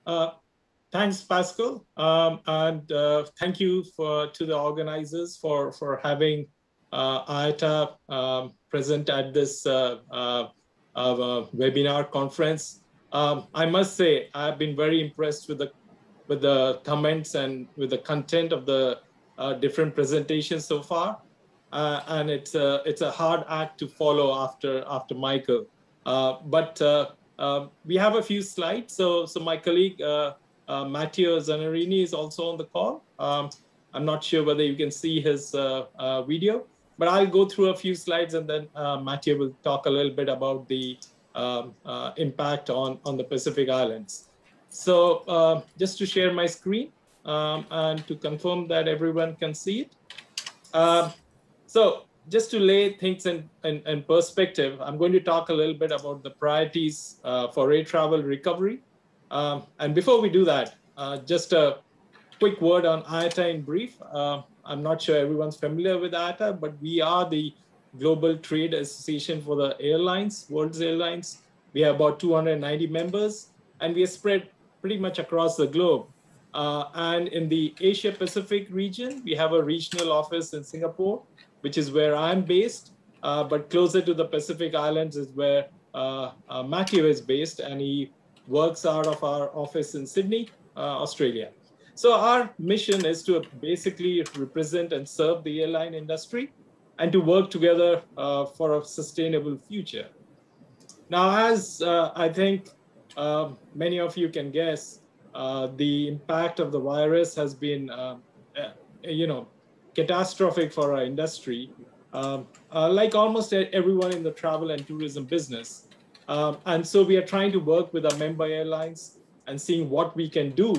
Uh, Thanks, Pascal, and thank you to the organizers for having IATA present at this webinar conference. I must say I've been very impressed with the comments and with the content of the different presentations so far, and it's a hard act to follow after Michael. But we have a few slides, so my colleague. Matteo Zanarini is also on the call. I'm not sure whether you can see his video, but I'll go through a few slides and then Matteo will talk a little bit about the impact on the Pacific Islands. So just to share my screen and to confirm that everyone can see it. So just to lay things in perspective, I'm going to talk a little bit about the priorities for air travel recovery. And before we do that, just a quick word on IATA in brief. I'm not sure everyone's familiar with IATA, but we are the global trade association for the airlines, world's airlines. We have about 290 members, and we are spread pretty much across the globe. And in the Asia Pacific region, we have a regional office in Singapore, which is where I'm based, but closer to the Pacific Islands is where Matteo is based, and he works out of our office in Sydney, Australia. So our mission is to basically represent and serve the airline industry and to work together for a sustainable future. Now, as I think many of you can guess, the impact of the virus has been, catastrophic for our industry, like almost everyone in the travel and tourism business. And so we are trying to work with our member airlines and seeing what we can do.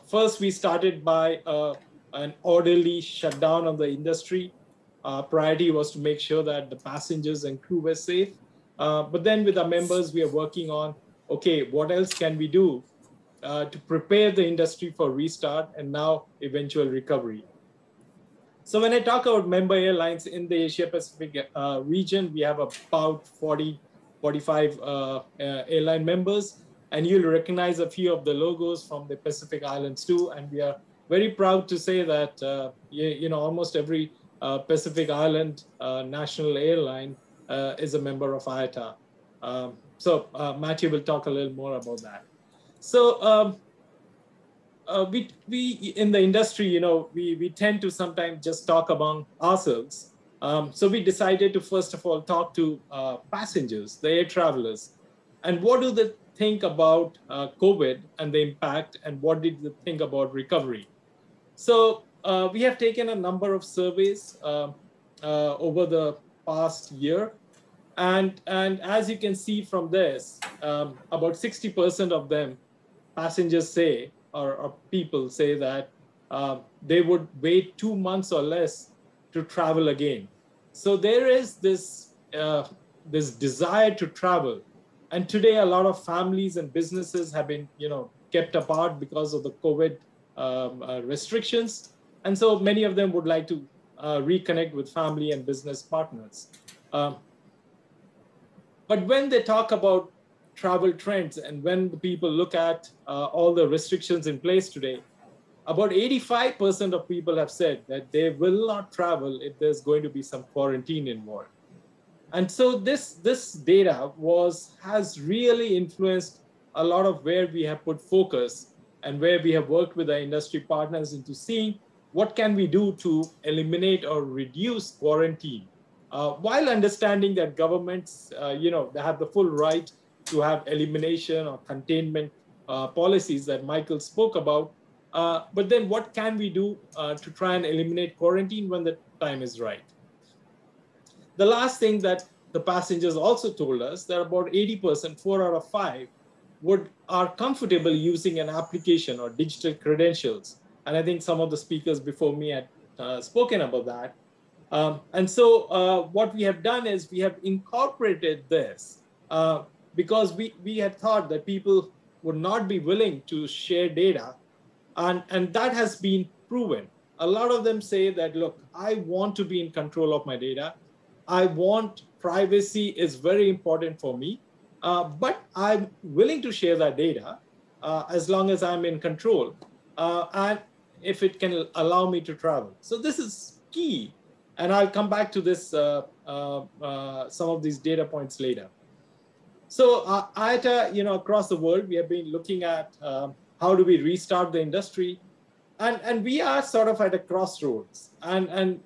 First, we started by an orderly shutdown of the industry. Priority was to make sure that the passengers and crew were safe. But then with our members, we are working on, okay, what else can we do to prepare the industry for restart and now eventual recovery? So when I talk about member airlines in the Asia Pacific region, we have about 45 airline members, and you'll recognize a few of the logos from the Pacific Islands too. And we are very proud to say that almost every Pacific Island national airline is a member of IATA. So Matthew will talk a little more about that. So we in the industry, we tend to sometimes just talk among ourselves. So we decided to first of all talk to passengers, the air travelers, and what do they think about COVID and the impact, and what did they think about recovery? So we have taken a number of surveys over the past year, and as you can see from this, about 60% of them, passengers say, or people say that they would wait 2 months or less to travel again. So there is this desire to travel, and today a lot of families and businesses have been kept apart because of the COVID restrictions, and so many of them would like to reconnect with family and business partners. But when they talk about travel trends and when the people look at all the restrictions in place today, about 85% of people have said that they will not travel if there's going to be some quarantine involved. And so this data has really influenced a lot of where we have put focus and where we have worked with our industry partners into seeing what can we do to eliminate or reduce quarantine, while understanding that governments, they have the full right to have elimination or containment policies that Michael spoke about. But then what can we do to try and eliminate quarantine when the time is right? The last thing that the passengers also told us that about 80%, 4 out of 5, are comfortable using an application or digital credentials. And I think some of the speakers before me had spoken about that. And so what we have done is we have incorporated this because we had thought that people would not be willing to share data. And that has been proven. A lot of them say that, look, I want to be in control of my data. I want privacy is very important for me, but I'm willing to share that data. as long as I'm in control, and if it can allow me to travel. So this is key. And I'll come back to this, some of these data points later. So IATA, across the world, we have been looking at how do we restart the industry. And we are sort of at a crossroads and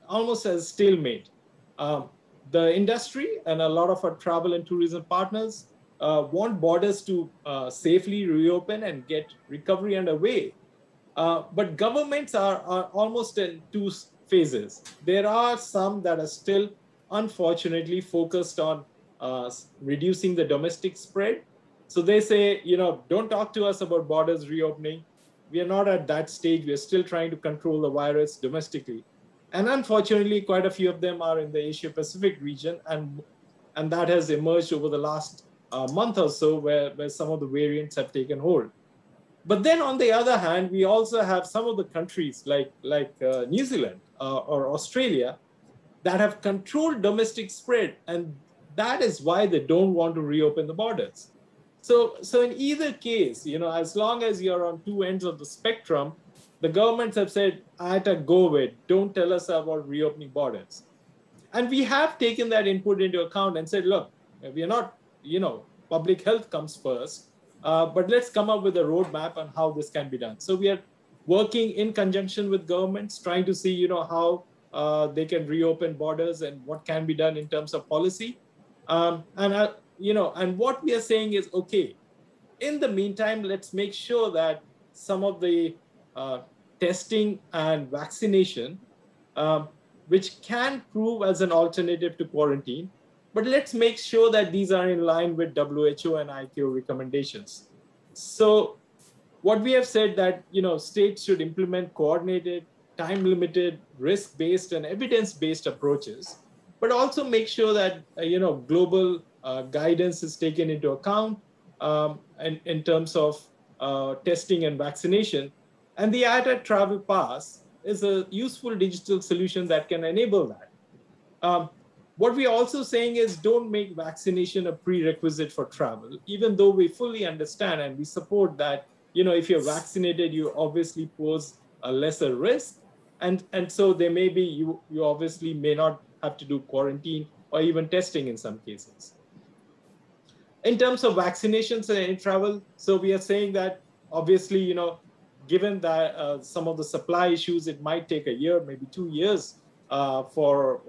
almost as stalemate. The industry and a lot of our travel and tourism partners want borders to safely reopen and get recovery underway. But governments are almost in two phases. There are some that are still, unfortunately, focused on reducing the domestic spread. So they say, don't talk to us about borders reopening. We are not at that stage. We are still trying to control the virus domestically. And unfortunately, quite a few of them are in the Asia Pacific region. And that has emerged over the last month or so where some of the variants have taken hold. But then on the other hand, we also have some of the countries like New Zealand or Australia that have controlled domestic spread. And that is why they don't want to reopen the borders. So in either case, as long as you're on two ends of the spectrum, the governments have said, IATA, go with, don't tell us about reopening borders. And we have taken that input into account and said, look, we are not, public health comes first, but let's come up with a roadmap on how this can be done. So we are working in conjunction with governments, trying to see, how they can reopen borders and what can be done in terms of policy. And what we are saying is, okay, in the meantime, let's make sure that some of the testing and vaccination, which can prove as an alternative to quarantine, but let's make sure that these are in line with WHO and ICAO recommendations. So what we have said that, states should implement coordinated, time-limited, risk-based and evidence-based approaches, but also make sure that, global guidance is taken into account in terms of testing and vaccination. And the IATA Travel Pass is a useful digital solution that can enable that. What we are also saying is don't make vaccination a prerequisite for travel, even though we fully understand and we support that, if you're vaccinated, you obviously pose a lesser risk. And so there may be, you obviously may not have to do quarantine or even testing in some cases. In terms of vaccinations and travel, so we are saying that obviously, given that some of the supply issues, it might take a year, maybe 2 years for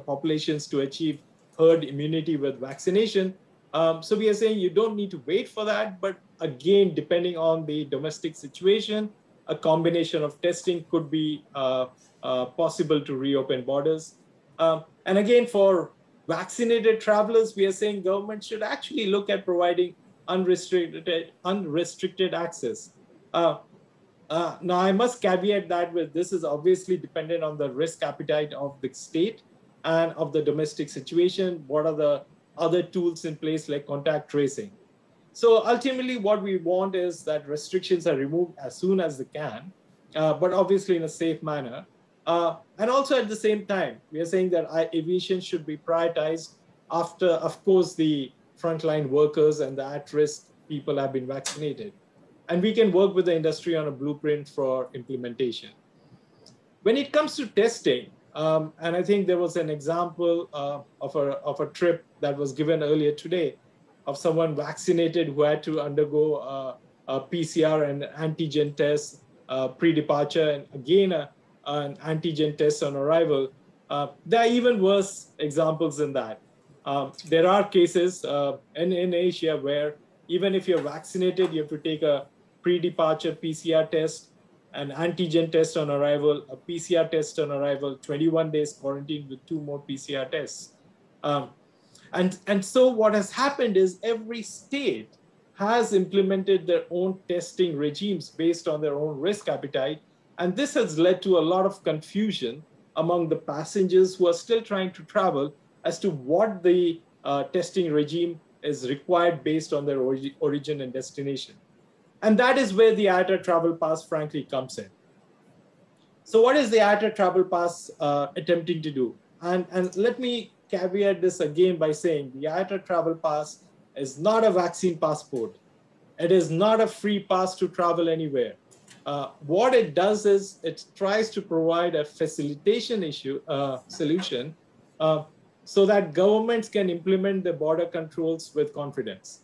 populations to achieve herd immunity with vaccination. So we are saying you don't need to wait for that, but again, depending on the domestic situation, a combination of testing could be possible to reopen borders. And again, for vaccinated travelers, we are saying government should actually look at providing unrestricted access. Now, I must caveat that with this is obviously dependent on the risk appetite of the state and of the domestic situation. What are the other tools in place like contact tracing? So ultimately, what we want is that restrictions are removed as soon as they can, but obviously in a safe manner. And also at the same time, we are saying that aviation should be prioritized after, of course, the frontline workers and the at-risk people have been vaccinated. And we can work with the industry on a blueprint for implementation. When it comes to testing, and I think there was an example of a trip that was given earlier today of someone vaccinated who had to undergo a PCR and antigen test pre-departure, and again, an antigen test on arrival. There are even worse examples than that. There are cases in Asia where even if you're vaccinated, you have to take a pre-departure PCR test, an antigen test on arrival, a PCR test on arrival, 21 days quarantine with 2 more PCR tests. And so what has happened is every state has implemented their own testing regimes based on their own risk appetite. And this has led to a lot of confusion among the passengers who are still trying to travel as to what the testing regime is required based on their origin and destination. And that is where the IATA Travel Pass, frankly, comes in. So what is the IATA Travel Pass attempting to do? And let me caveat this again by saying the IATA Travel Pass is not a vaccine passport. It is not a free pass to travel anywhere. What it does is it tries to provide a facilitation solution so that governments can implement the border controls with confidence.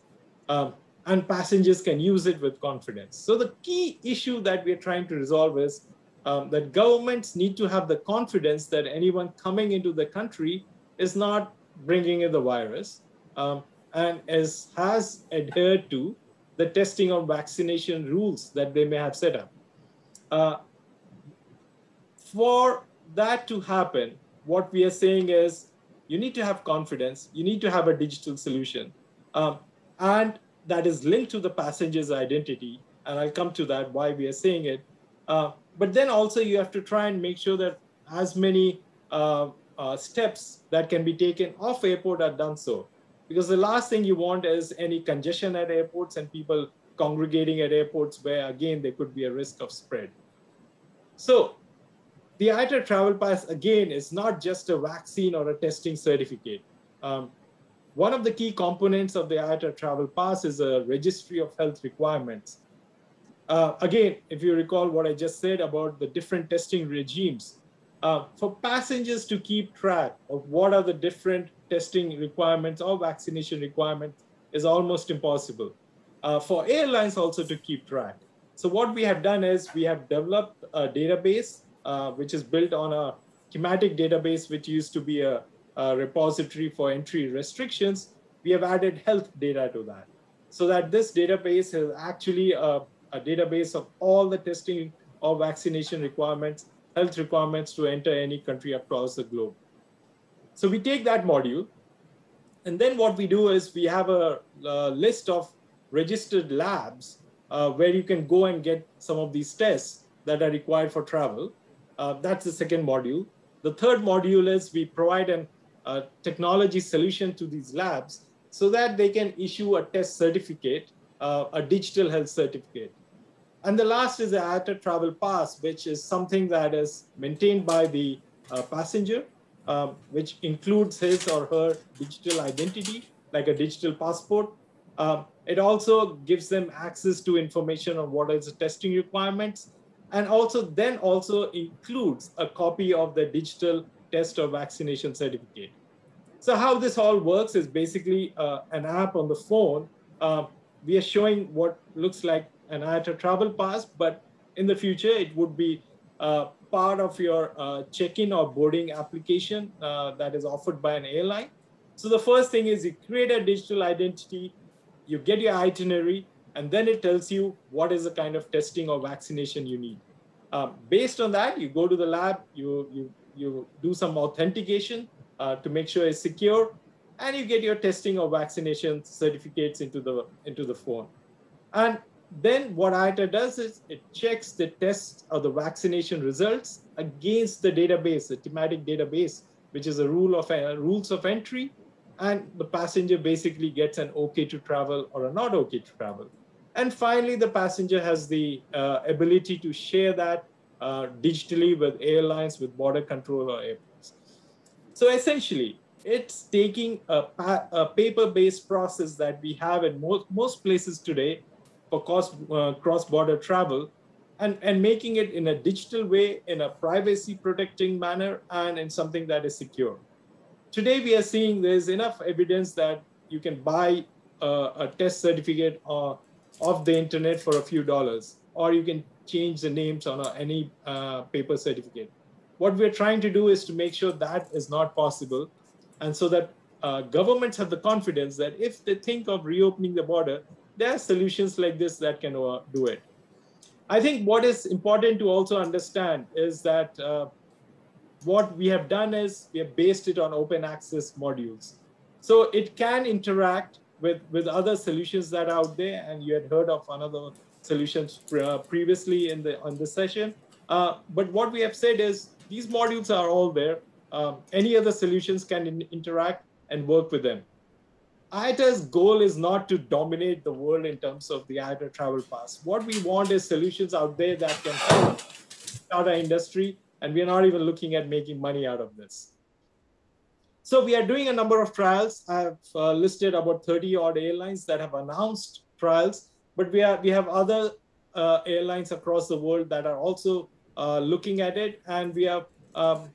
And passengers can use it with confidence. So the key issue that we're trying to resolve is that governments need to have the confidence that anyone coming into the country is not bringing in the virus and has adhered to the testing or vaccination rules that they may have set up. For that to happen, what we are saying is you need to have confidence, you need to have a digital solution, and that is linked to the passenger's identity. And I'll come to that, why we are saying it. But then also you have to try and make sure that as many steps that can be taken off airport are done so. Because the last thing you want is any congestion at airports and people congregating at airports where, again, there could be a risk of spread. So the IATA Travel Pass, again, is not just a vaccine or a testing certificate. One of the key components of the IATA Travel Pass is a registry of health requirements. Again, if you recall what I just said about the different testing regimes, for passengers to keep track of what are the different testing requirements or vaccination requirements is almost impossible. For airlines also to keep track. So what we have done is we have developed a database which is built on a thematic database, which used to be a repository for entry restrictions. We have added health data to that, so that this database is actually a database of all the testing or vaccination requirements, health requirements to enter any country across the globe. So we take that module, and then what we do is we have a list of registered labs where you can go and get some of these tests that are required for travel. That's the second module. The third module is we provide a technology solution to these labs so that they can issue a test certificate, a digital health certificate. And the last is the IATA Travel Pass, which is something that is maintained by the passenger, which includes his or her digital identity, like a digital passport. It also gives them access to information on what is the testing requirements, and also includes a copy of the digital test or vaccination certificate. So how this all works is basically an app on the phone. We are showing what looks like an IATA Travel Pass, but in the future, it would be part of your check-in or boarding application that is offered by an airline. So the first thing is you create a digital identity, you get your itinerary, and then it tells you what is the kind of testing or vaccination you need. Based on that, you go to the lab, you do some authentication to make sure it's secure, and you get your testing or vaccination certificates into the phone. And then what IATA does is it checks the test or the vaccination results against the database, the thematic database, which is a rules of entry, and the passenger basically gets an okay to travel or a not okay to travel. And finally, the passenger has the ability to share that digitally with airlines, with border control or airports. So essentially, it's taking a paper-based process that we have in most places today for cross-border travel and making it in a digital way, in a privacy-protecting manner, and in something that is secure. Today, we are seeing there's enough evidence that you can buy a test certificate off the internet for a few dollars, or you can change the names on any paper certificate. What we're trying to do is to make sure that is not possible, and so that governments have the confidence that if they think of reopening the border, there are solutions like this that can do it. I think what is important to also understand is that what we have done is we have based it on open access modules. So it can interact with other solutions that are out there, and you had heard of another solutions previously on the session. But what we have said is these modules are all there. Any other solutions can interact and work with them. IATA's goal is not to dominate the world in terms of the IATA Travel Pass. What we want is solutions out there that can help start our industry, and we're not even looking at making money out of this. So we are doing a number of trials. I've listed about 30 odd airlines that have announced trials. but we have other airlines across the world that are also looking at it, and we are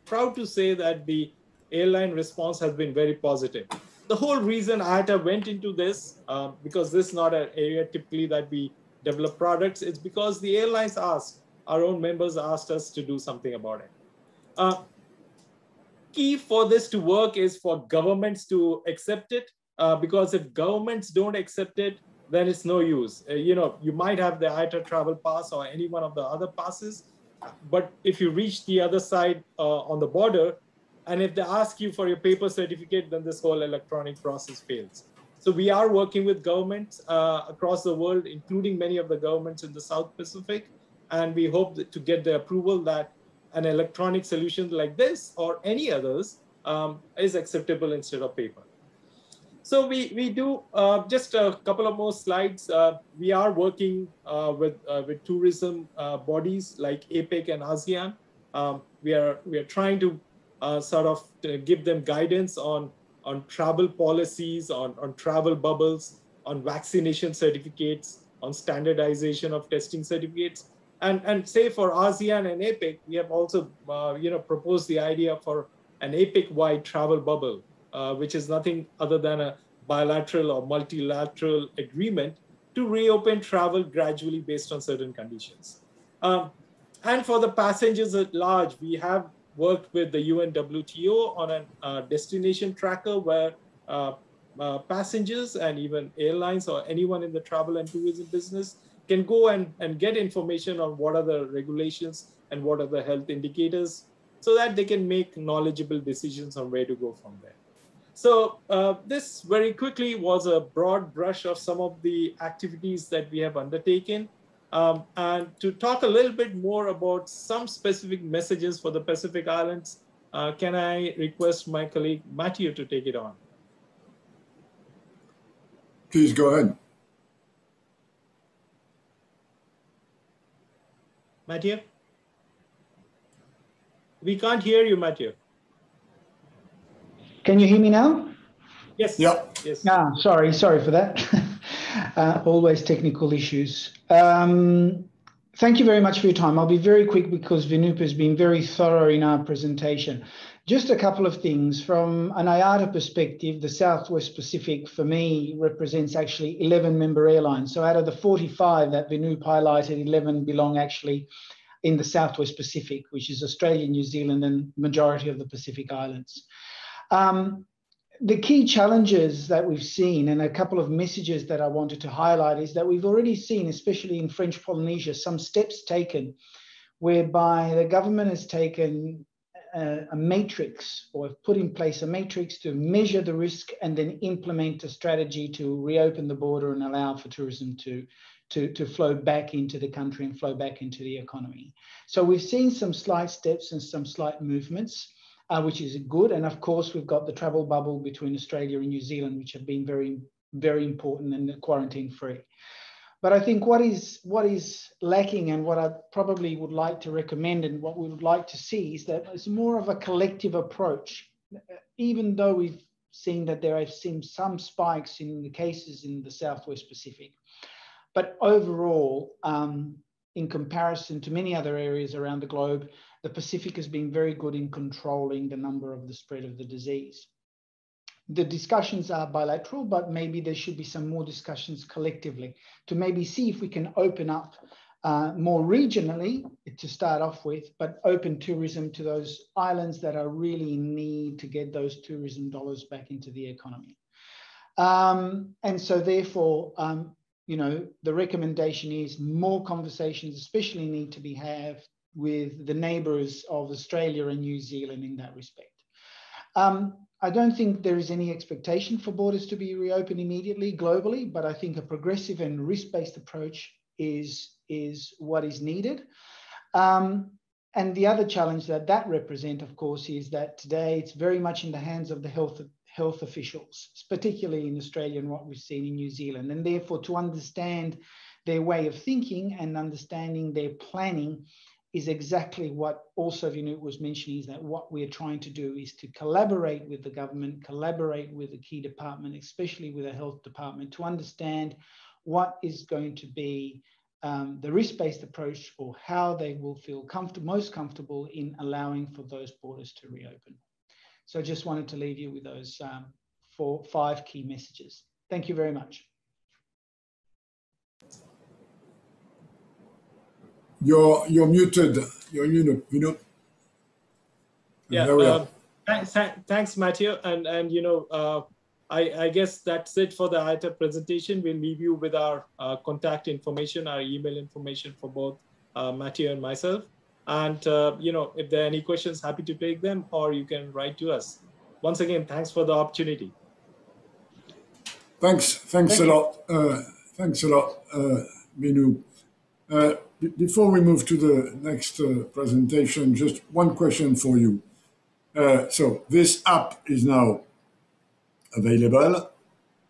proud to say that the airline response has been very positive. The whole reason IATA went into this, because this is not an area typically that we develop products, it's because the airlines asked, our own members asked us to do something about it. Key for this to work is for governments to accept it, because if governments don't accept it, then it's no use. You might have the IATA Travel Pass or any one of the other passes, but if you reach the other side on the border, and if they ask you for your paper certificate, then this whole electronic process fails. So we are working with governments across the world, including many of the governments in the South Pacific, and we hope to get the approval that an electronic solution like this or any others is acceptable instead of paper. So we do just a couple of more slides. We are working with tourism bodies like APEC and ASEAN. We are trying to sort of give them guidance on travel policies, on travel bubbles, on vaccination certificates, on standardization of testing certificates. And say for ASEAN and APEC, we have also proposed the idea for an APEC-wide travel bubble, which is nothing other than a bilateral or multilateral agreement to reopen travel gradually based on certain conditions. And for the passengers at large, we have worked with the UNWTO on a destination tracker where passengers and even airlines or anyone in the travel and tourism business can go and get information on what are the regulations and what are the health indicators so that they can make knowledgeable decisions on where to go from there. So this very quickly was a broad brush of some of the activities that we have undertaken. And to talk a little bit more about some specific messages for the Pacific Islands, can I request my colleague Matteo to take it on? Please go ahead. Matteo? We can't hear you, Matteo. Can you hear me now? Yes. Yep. Yes. Sorry for that. Always technical issues. Thank you very much for your time. I'll be very quick because Vinoop has been very thorough in our presentation. Just a couple of things. From an IATA perspective, the Southwest Pacific for me represents actually 11 member airlines. So out of the 45 that Vinoop highlighted, 11 belong actually in the Southwest Pacific, which is Australia, New Zealand, and majority of the Pacific Islands. The key challenges that we've seen, and a couple of messages that I wanted to highlight, is that we've already seen, especially in French Polynesia, some steps taken whereby the government has taken a matrix, or have put in place a matrix to measure the risk and then implement a strategy to reopen the border and allow for tourism to flow back into the country and flow back into the economy. So we've seen some slight steps and some slight movements, which is good. And of course, we've got the travel bubble between Australia and New Zealand, which have been very, very important and quarantine free. But I think what is lacking, and what I probably would like to recommend and what we would like to see, is that it's more of a collective approach. Even though we've seen that there have seen some spikes in the cases in the Southwest Pacific, but overall, in comparison to many other areas around the globe, the Pacific has been very good in controlling the number of the spread of the disease. The discussions are bilateral, but maybe there should be some more discussions collectively to maybe see if we can open up more regionally to start off with, but open tourism to those islands that are really in need to get those tourism dollars back into the economy. And so therefore, the recommendation is more conversations, especially need to be had with the neighbors of Australia and New Zealand in that respect. I don't think there is any expectation for borders to be reopened immediately globally, but I think a progressive and risk-based approach is what is needed. And the other challenge that represents, of course, is that today it's very much in the hands of the health officials, particularly in Australia and what we've seen in New Zealand. And therefore, to understand their way of thinking and understanding their planning is exactly what also Vinoop was mentioning, is that what we're trying to do is to collaborate with the government, collaborate with the key department, especially with the health department, to understand what is going to be the risk-based approach, or how they will feel most comfortable in allowing for those borders to reopen. So I just wanted to leave you with those 5 key messages. Thank you very much. You're muted. You're muted, Vinoop. Yeah. Thanks, Matteo. And you know, I guess that's it for the IATA presentation. We'll leave you with our contact information, our email information for both Matteo and myself. And you know, if there are any questions, happy to take them, or you can write to us. Once again, thanks for the opportunity. Thanks a lot. Thanks a lot, Vinoop. Before we move to the next presentation, just one question for you. So this app is now available.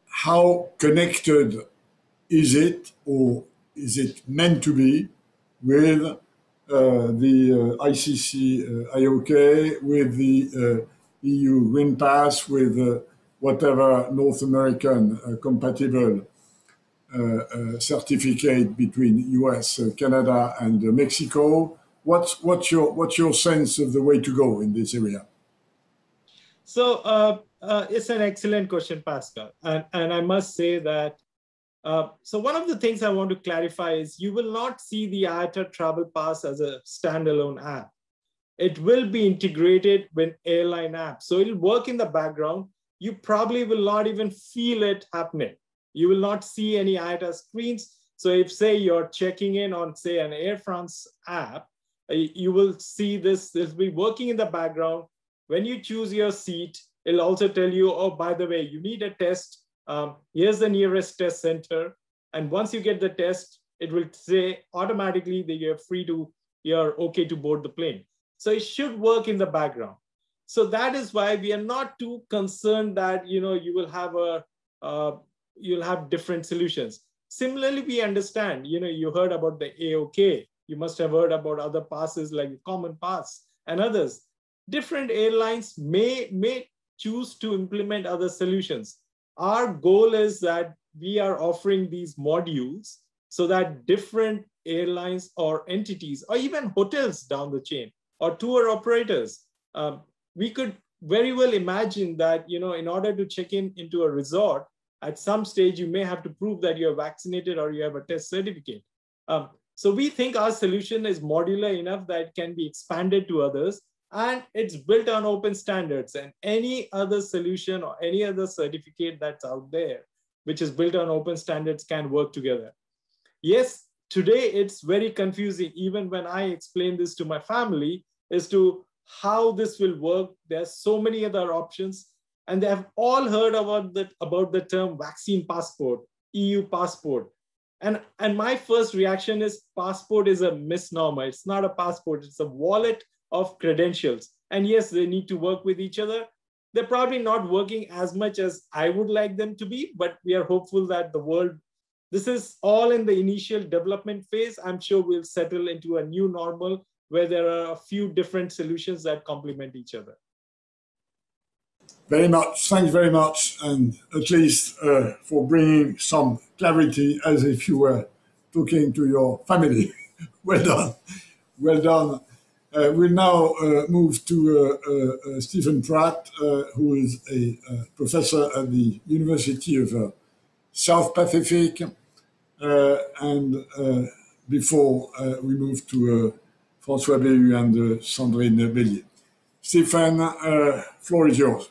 How connected is it, or is it meant to be, with the ICC IOK, with the EU Green Pass, with whatever North American compatible certificate between US, Canada, and Mexico? What's your sense of the way to go in this area? So it's an excellent question, Pascal. And I must say that, so one of the things I want to clarify is you will not see the IATA Travel Pass as a standalone app. It will be integrated with Airline app. So it'll work in the background. You probably will not even feel it happening. You will not see any IATA screens. So if, say, you're checking in on, say, an Air France app, you will see this will be working in the background. When you choose your seat, it'll also tell you, oh, by the way, you need a test. Here's the nearest test center. And once you get the test, it will say automatically that you're okay to board the plane. So it should work in the background. So that is why we are not too concerned that, you know, you will have you'll have different solutions. Similarly, we understand, you know, you heard about the AOK. You must have heard about other passes like the Common Pass and others. Different airlines may choose to implement other solutions. Our goal is that we are offering these modules so that different airlines or entities, or even hotels down the chain, or tour operators, we could very well imagine that, you know, in order to check into a resort, at some stage, you may have to prove that you're vaccinated or you have a test certificate. So we think our solution is modular enough that it can be expanded to others, and it's built on open standards, and any other solution or any other certificate that's out there, which is built on open standards, can work together. Yes, today it's very confusing, even when I explain this to my family, as to how this will work. There's so many other options, and they have all heard about the term vaccine passport, EU passport. And my first reaction is passport is a misnomer. It's not a passport, it's a wallet of credentials. And yes, they need to work with each other. They're probably not working as much as I would like them to be, but we are hopeful that the world, this is all in the initial development phase. I'm sure we'll settle into a new normal where there are a few different solutions that complement each other. Very much. Thanks very much. And at least for bringing some clarity, as if you were talking to your family. Well done. Well done. We'll now move to Stephen Pratt, who is a professor at the University of South Pacific. And before we move to François Béhu and Sandrine Bellier. Stephen, floor is yours.